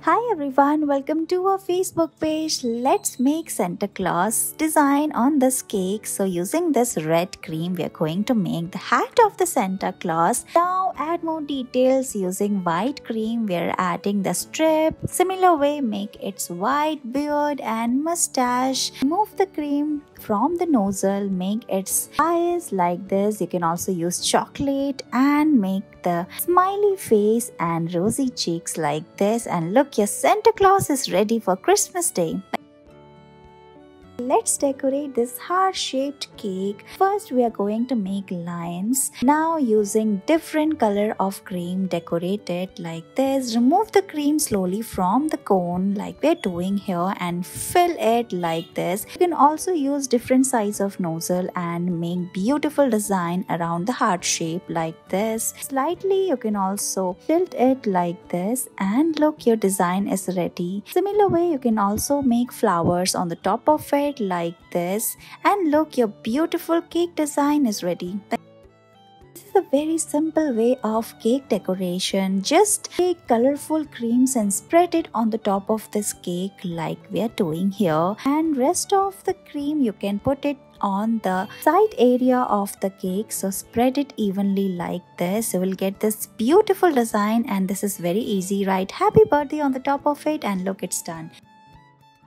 Hi everyone, welcome to our Facebook page. Let's make Santa Claus design on this cake. So using this red cream, we are going to make the hat of the Santa Claus. Now add more details using white cream. We are adding the strip. Similar way, make its white beard and mustache. Remove the cream from the nozzle, make its eyes like this. You can also use chocolate and make the smiley face and rosy cheeks like this. And look, your Santa Claus is ready for Christmas Day. Let's decorate this heart-shaped cake. First, we are going to make lines. Now, using different color of cream, decorate it like this. Remove the cream slowly from the cone like we're doing here and fill it like this. You can also use different size of nozzle and make beautiful design around the heart shape like this. Slightly, you can also tilt it like this and look, your design is ready. Similar way, you can also make flowers on the top of it like this, and look, your beautiful cake design is ready. This is a very simple way of cake decoration. Just take colorful creams and spread it on the top of this cake like we are doing here, and rest of the cream you can put it on the side area of the cake. So spread it evenly like this. You will get this beautiful design, and this is very easy. Write happy birthday on the top of it and look, it's done.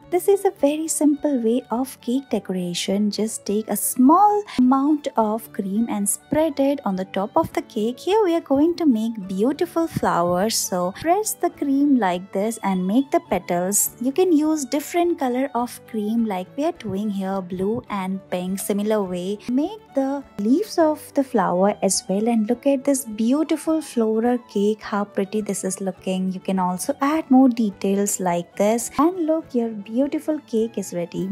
This is a very simple way of cake decoration. Just take a small amount of cream and spread it on the top of the cake. Here we are going to make beautiful flowers. So press the cream like this and make the petals. You can use different color of cream like we are doing here, blue and pink. Similar way, make the leaves of the flower as well, and look at this beautiful floral cake, how pretty this is looking. You can also add more details like this, and look, your beautiful cake is ready.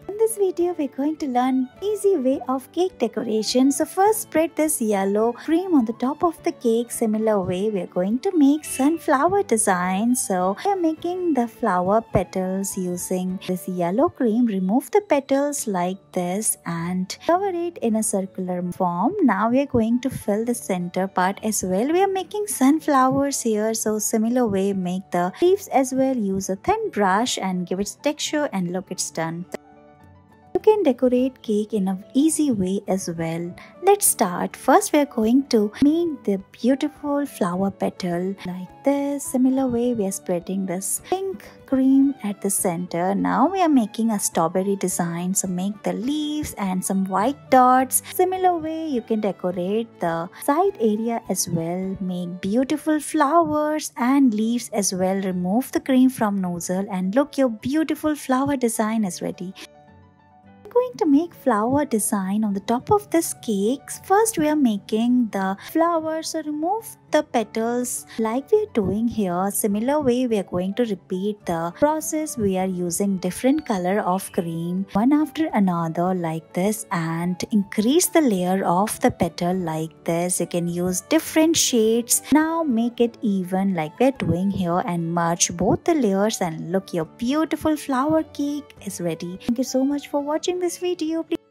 In this video, we're going to learn easy way of cake decoration. So first, spread this yellow cream on the top of the cake. Similar way, we're going to make sunflower design. So we're making the flower petals using this yellow cream. Remove the petals like this and cover it in a circular form. Now we're going to fill the center part as well. We are making sunflowers here. So similar way, make the leaves as well. Use a thin brush and give it texture, and look, it's done. You can decorate cake in an easy way as well. Let's start. First, we are going to make the beautiful flower petal like this. Similar way, we are spreading this pink cream at the center. Now we are making a strawberry design. So make the leaves and some white dots. Similar way, you can decorate the side area as well. Make beautiful flowers and leaves as well. Remove the cream from nozzle, and look, your beautiful flower design is ready. Going to make flower design on the top of this cake. First, we are making the flowers. So remove the petals like we are doing here. Similar way, we are going to repeat the process. We are using different color of cream one after another like this, and increase the layer of the petal like this. You can use different shades. Now make it even like we are doing here and merge both the layers, and look, your beautiful flower cake is ready. Thank you so much for watching this video. Please